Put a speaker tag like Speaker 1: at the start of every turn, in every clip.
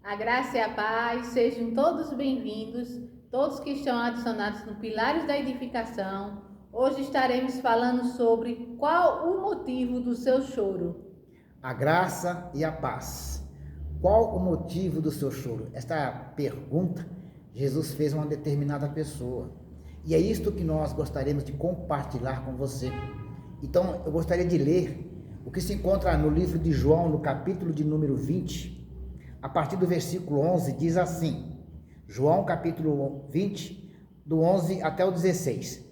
Speaker 1: A graça e a paz, sejam todos bem-vindos, todos que estão adicionados no Pilares da Edificação. Hoje estaremos falando sobre qual o motivo do seu choro.
Speaker 2: A graça e a paz. Qual o motivo do seu choro? Esta pergunta Jesus fez a uma determinada pessoa. E é isto que nós gostaríamos de compartilhar com você. Então, eu gostaria de ler o que se encontra no livro de João, no capítulo de número 20, a partir do versículo 11, diz assim, João capítulo 20, do 11 até o 16.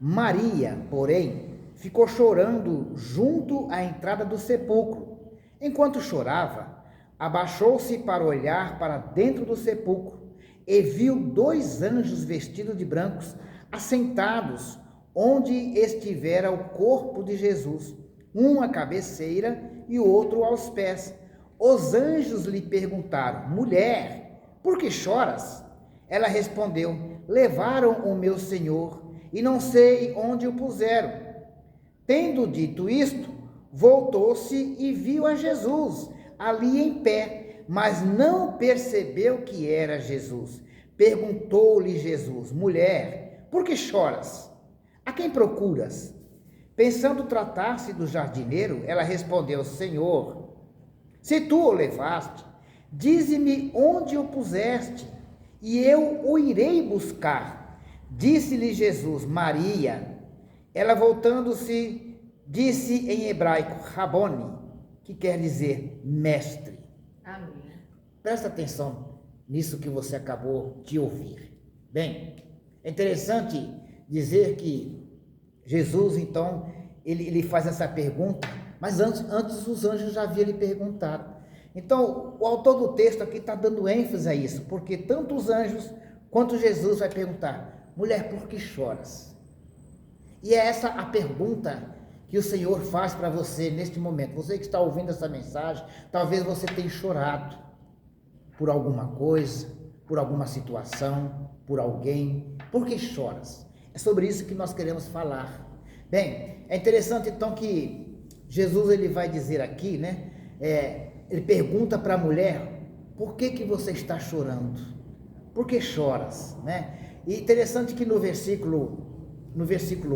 Speaker 2: Maria, porém, ficou chorando junto à entrada do sepulcro. Enquanto chorava, abaixou-se para olhar para dentro do sepulcro e viu dois anjos vestidos de brancos assentados onde estivera o corpo de Jesus, um à cabeceira e o outro aos pés. Os anjos lhe perguntaram: mulher, por que choras? Ela respondeu: levaram o meu Senhor e não sei onde o puseram. Tendo dito isto, voltou-se e viu a Jesus ali em pé, mas não percebeu que era Jesus. Perguntou-lhe Jesus: mulher, por que choras? A quem procuras? Pensando tratar-se do jardineiro, ela respondeu: Senhor, se tu o levaste, dize-me onde o puseste, e eu o irei buscar. Disse-lhe Jesus: Maria. Ela, voltando-se, disse em hebraico: Rabone, que quer dizer mestre.
Speaker 1: Amém.
Speaker 2: Presta atenção nisso que você acabou de ouvir. Bem, é interessante dizer que Jesus, então, ele faz essa pergunta, mas antes os anjos já haviam lhe perguntado. Então, o autor do texto aqui está dando ênfase a isso, porque tanto os anjos quanto Jesus vai perguntar: mulher, por que choras? E é essa a pergunta que o Senhor faz para você neste momento. Você que está ouvindo essa mensagem, talvez você tenha chorado por alguma coisa, por alguma situação, por alguém. Por que choras? É sobre isso que nós queremos falar. Bem, é interessante então que Jesus ele vai dizer aqui, né? Ele pergunta para a mulher: por que você está chorando? Por que choras, né? E interessante que no versículo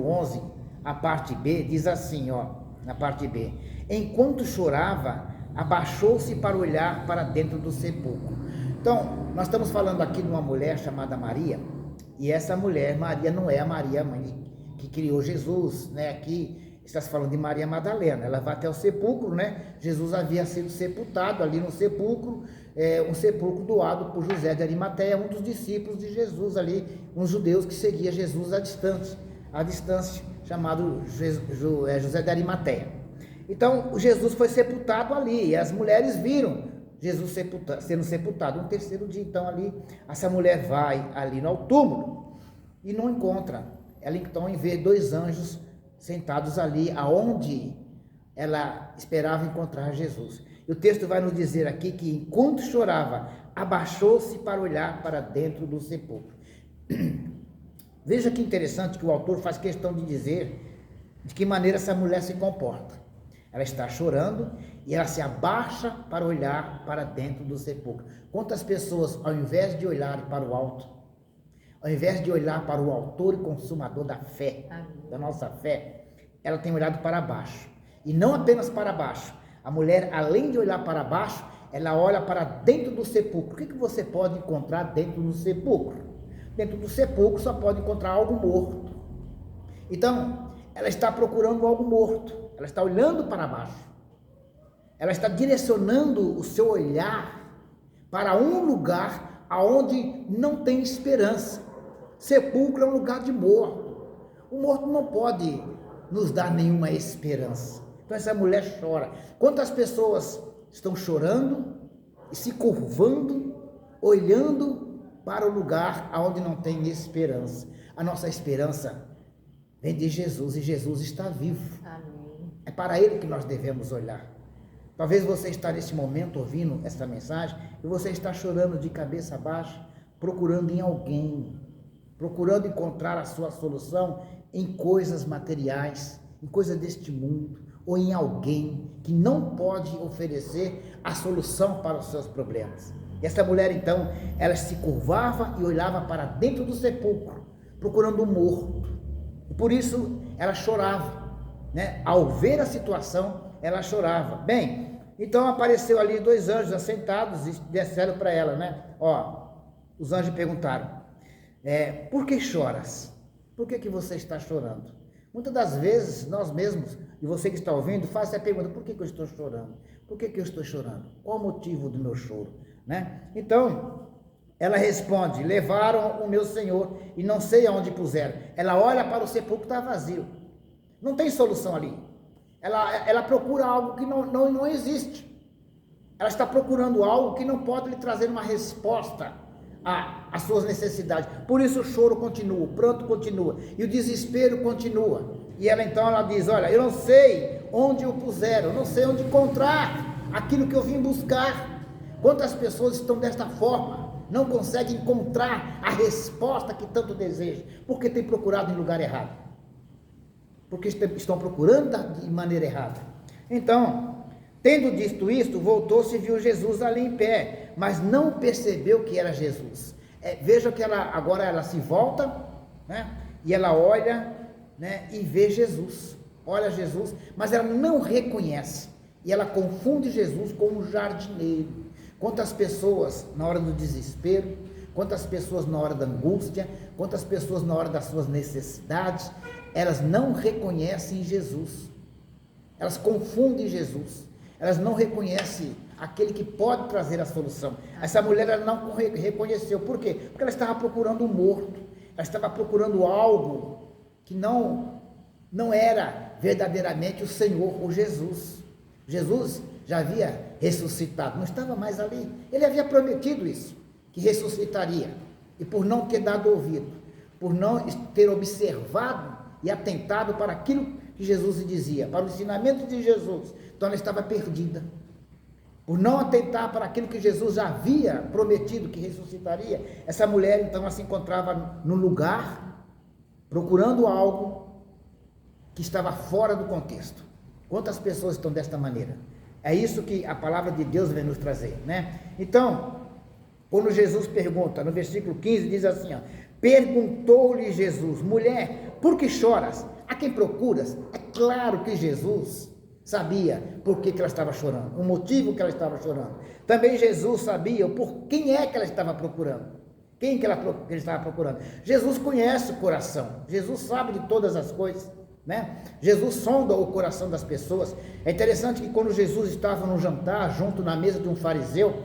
Speaker 2: 11, a parte B, diz assim, ó, na parte B: enquanto chorava, abaixou-se para olhar para dentro do sepulcro. Então, nós estamos falando aqui de uma mulher chamada Maria, e essa mulher, Maria, não é a Maria, mãe que criou Jesus, né? Aqui está se falando de Maria Madalena. Ela vai até o sepulcro, né? Jesus havia sido sepultado ali no sepulcro, um sepulcro doado por José de Arimateia, um dos discípulos de Jesus ali, uns judeus que seguia Jesus à distância, chamado José de Arimateia. Então, Jesus foi sepultado ali, e as mulheres viram Jesus sendo sepultado. Um terceiro dia, então, ali, essa mulher vai ali no túmulo e não encontra. Ela, então, vê dois anjos sentados ali, aonde ela esperava encontrar Jesus. E o texto vai nos dizer aqui que, enquanto chorava, abaixou-se para olhar para dentro do sepulcro. Veja que interessante que o autor faz questão de dizer de que maneira essa mulher se comporta. Ela está chorando e ela se abaixa para olhar para dentro do sepulcro. Quantas pessoas, ao invés de olharem para o alto, ao invés de olhar para o autor e consumador da fé, da nossa fé, ela tem olhado para baixo. E não apenas para baixo. A mulher, além de olhar para baixo, ela olha para dentro do sepulcro. O que você pode encontrar dentro do sepulcro? Dentro do sepulcro só pode encontrar algo morto. Então, ela está procurando algo morto. Ela está olhando para baixo. Ela está direcionando o seu olhar para um lugar aonde não tem esperança. Sepulcro é um lugar de morto. O morto não pode nos dar nenhuma esperança. Então essa mulher chora. Quantas pessoas estão chorando e se curvando, olhando para o lugar onde não tem esperança? A nossa esperança vem de Jesus, e Jesus está vivo.
Speaker 1: Amém.
Speaker 2: É para Ele que nós devemos olhar. Talvez você está nesse momento ouvindo essa mensagem e você está chorando de cabeça baixa, procurando em alguém, procurando encontrar a sua solução em coisas materiais, em coisas deste mundo, ou em alguém que não pode oferecer a solução para os seus problemas. E essa mulher, então, ela se curvava e olhava para dentro do sepulcro, procurando um morto. E por isso ela chorava, né? Ao ver a situação, ela chorava. Bem, então apareceu ali 2 anjos assentados e disseram para ela, né? Os anjos perguntaram, por que choras? Por que você está chorando? Muitas das vezes, nós mesmos, e você que está ouvindo, faz essa pergunta, por que eu estou chorando? Por que eu estou chorando? Qual o motivo do meu choro? Né? Então, ela responde, levaram o meu Senhor e não sei aonde puseram. Ela olha para o sepulcro, está vazio. Não tem solução ali. Ela procura algo que não existe. Ela está procurando algo que não pode lhe trazer uma resposta às suas necessidades. Por isso o choro continua, o pranto continua e o desespero continua. E ela então diz, olha, eu não sei onde o puseram, eu não sei onde encontrar aquilo que eu vim buscar. Quantas pessoas estão desta forma, não conseguem encontrar a resposta que tanto desejam, porque têm procurado em lugar errado, porque estão procurando de maneira errada. Então, tendo dito isto, voltou-se e viu Jesus ali em pé, mas não percebeu que era Jesus. Veja que agora ela se volta, né, e ela olha, né, e vê Jesus, olha Jesus, mas ela não reconhece, e ela confunde Jesus com um jardineiro. Quantas pessoas na hora do desespero, quantas pessoas na hora da angústia, quantas pessoas na hora das suas necessidades, elas não reconhecem Jesus, elas confundem Jesus, elas não reconhecem aquele que pode trazer a solução. Essa mulher ela não reconheceu, por quê? Porque ela estava procurando um morto, ela estava procurando algo que não era verdadeiramente o Senhor, o Jesus. Jesus já havia ressuscitado, não estava mais ali, ele havia prometido isso, que ressuscitaria, e por não ter dado ouvido, por não ter observado e atentado para aquilo que Jesus lhe dizia, para o ensinamento de Jesus, então ela estava perdida, por não atentar para aquilo que Jesus já havia prometido que ressuscitaria. Essa mulher então ela se encontrava no lugar, procurando algo que estava fora do contexto. Quantas pessoas estão desta maneira? É isso que a palavra de Deus vem nos trazer, né? Então, quando Jesus pergunta, no versículo 15, diz assim, perguntou-lhe Jesus, mulher, por que choras? A quem procuras? É claro que Jesus sabia por que ela estava chorando, o motivo que ela estava chorando. Também Jesus sabia por quem é que ela estava procurando. Quem que ele estava procurando? Jesus conhece o coração, Jesus sabe de todas as coisas, né? Jesus sonda o coração das pessoas. É interessante que quando Jesus estava no jantar, junto na mesa de um fariseu,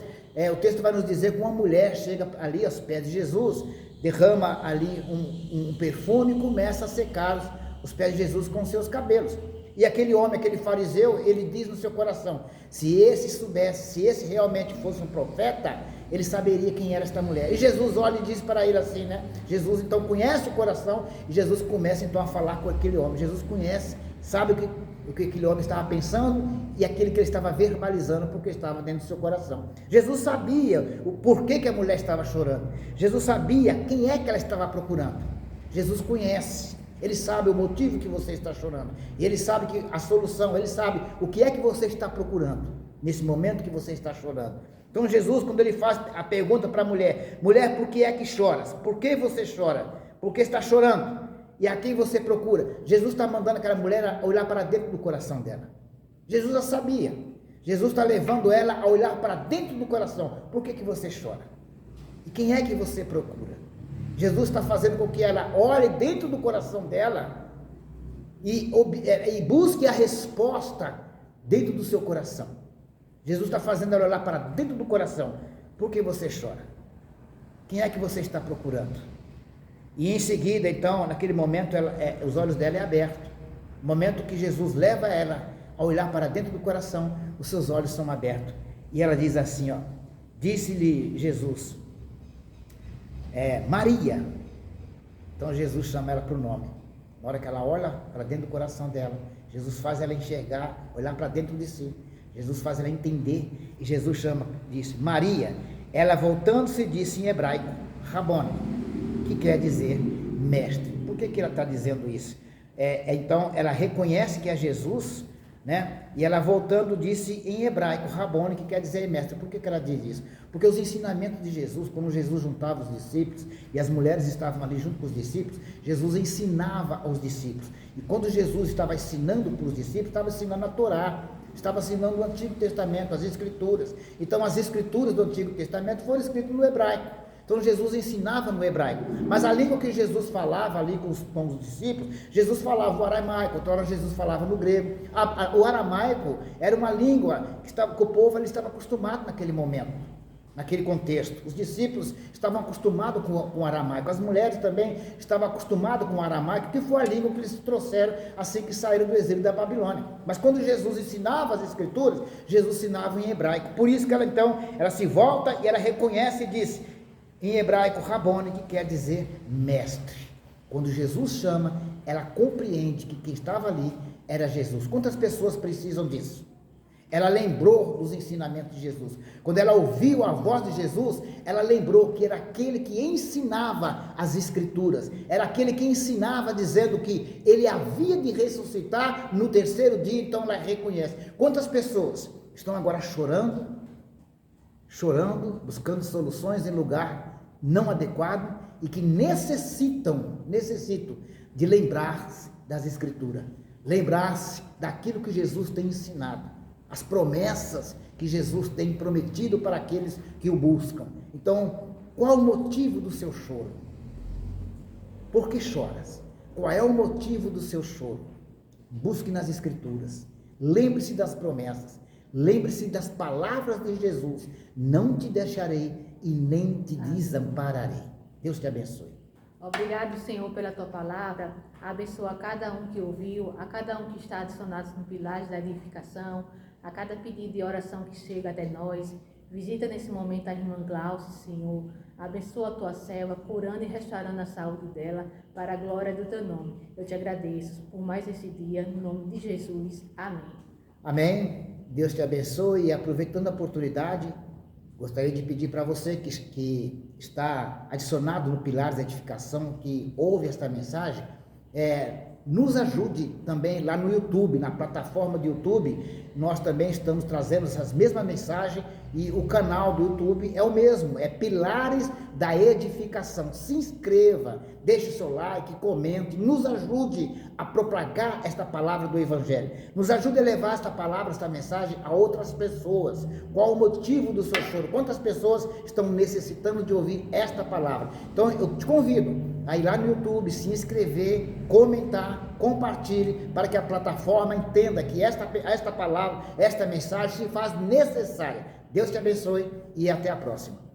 Speaker 2: o texto vai nos dizer que uma mulher chega ali aos pés de Jesus, derrama ali um perfume e começa a secar os pés de Jesus com seus cabelos. E aquele homem, aquele fariseu, ele diz no seu coração, se esse realmente fosse um profeta, ele saberia quem era esta mulher. E Jesus olha e diz para ele assim, né? Jesus então conhece o coração, e Jesus começa então a falar com aquele homem. Jesus conhece, sabe o que aquele homem estava pensando, e aquele que ele estava verbalizando, porque estava dentro do seu coração. Jesus sabia o porquê que a mulher estava chorando. Jesus sabia quem é que ela estava procurando. Jesus conhece. Ele sabe o motivo que você está chorando, e ele sabe que a solução, ele sabe o que é que você está procurando, nesse momento que você está chorando. Então Jesus, quando ele faz a pergunta para a mulher, mulher, por que é que choras? Por que você chora? Por que está chorando? E a quem você procura? Jesus está mandando aquela mulher olhar para dentro do coração dela. Jesus já sabia, Jesus está levando ela a olhar para dentro do coração. Por que você chora? E quem é que você procura? Jesus está fazendo com que ela olhe dentro do coração dela e busque a resposta dentro do seu coração. Jesus está fazendo ela olhar para dentro do coração. Por que você chora? Quem é que você está procurando? E em seguida, então, naquele momento, os olhos dela é abertos. No momento que Jesus leva ela a olhar para dentro do coração, os seus olhos são abertos. E ela diz assim, disse-lhe Jesus, Maria. Então Jesus chama ela para o nome. Na hora que ela olha para dentro do coração dela, Jesus faz ela enxergar, olhar para dentro de si. Jesus faz ela entender, e Jesus disse, Maria. Ela voltando-se disse em hebraico, Rabone, que quer dizer mestre. Por que ela está dizendo isso? Então ela reconhece que é Jesus, né? E ela voltando disse em hebraico, Rabone, que quer dizer mestre. Por que ela diz isso? Porque os ensinamentos de Jesus, quando Jesus juntava os discípulos e as mulheres estavam ali junto com os discípulos, Jesus ensinava aos discípulos. E quando Jesus estava ensinando para os discípulos, estava ensinando a Torá, estava ensinando o Antigo Testamento, as Escrituras. Então as Escrituras do Antigo Testamento foram escritas no hebraico. Então Jesus ensinava no hebraico, mas a língua que Jesus falava ali com os discípulos, Jesus falava o aramaico, outra hora Jesus falava no grego. O aramaico era uma língua que o povo ele estava acostumado naquele momento, naquele contexto. Os discípulos estavam acostumados com o aramaico, as mulheres também estavam acostumadas com o aramaico, que foi a língua que eles trouxeram assim que saíram do exílio da Babilônia. Mas quando Jesus ensinava as Escrituras, Jesus ensinava em hebraico. Por isso que ela se volta e ela reconhece e diz em hebraico, Rabone, que quer dizer mestre. Quando Jesus chama, ela compreende que quem estava ali era Jesus. Quantas pessoas precisam disso? Ela lembrou dos ensinamentos de Jesus. Quando ela ouviu a voz de Jesus, ela lembrou que era aquele que ensinava as Escrituras. Era aquele que ensinava dizendo que ele havia de ressuscitar no terceiro dia, então ela reconhece. Quantas pessoas estão agora chorando, buscando soluções em lugar não adequado e que necessitam de lembrar-se das Escrituras, lembrar-se daquilo que Jesus tem ensinado, as promessas que Jesus tem prometido para aqueles que o buscam. Então, qual o motivo do seu choro? Por que choras? Qual é o motivo do seu choro? Busque nas Escrituras, lembre-se das promessas, lembre-se das palavras de Jesus: não te deixarei e nem te desampararei. Deus te abençoe.
Speaker 1: Obrigado, Senhor, pela tua palavra. Abençoa a cada um que ouviu, a cada um que está adicionado no Pilares da Edificação, a cada pedido de oração que chega até nós. Visita nesse momento a irmã Glaucia, Senhor. Abençoa a tua serva, curando e restaurando a saúde dela, para a glória do teu nome. Eu te agradeço por mais esse dia, no nome de Jesus. Amém.
Speaker 2: Amém. Deus te abençoe. E aproveitando a oportunidade, gostaria de pedir para você que está adicionado no Pilares da Edificação, que ouve esta mensagem, nos ajude também lá no YouTube, na plataforma do YouTube. Nós também estamos trazendo essas mesmas mensagens e o canal do YouTube é o mesmo, é Pilares da Edificação. Se inscreva, deixe seu like, comente, nos ajude a propagar esta palavra do Evangelho. Nos ajude a levar esta palavra, esta mensagem a outras pessoas. Qual o motivo do seu choro? Quantas pessoas estão necessitando de ouvir esta palavra? Então eu te convido a ir lá no YouTube, se inscrever, comentar, compartilhe, para que a plataforma entenda que esta palavra, esta mensagem se faz necessária. Deus te abençoe e até a próxima.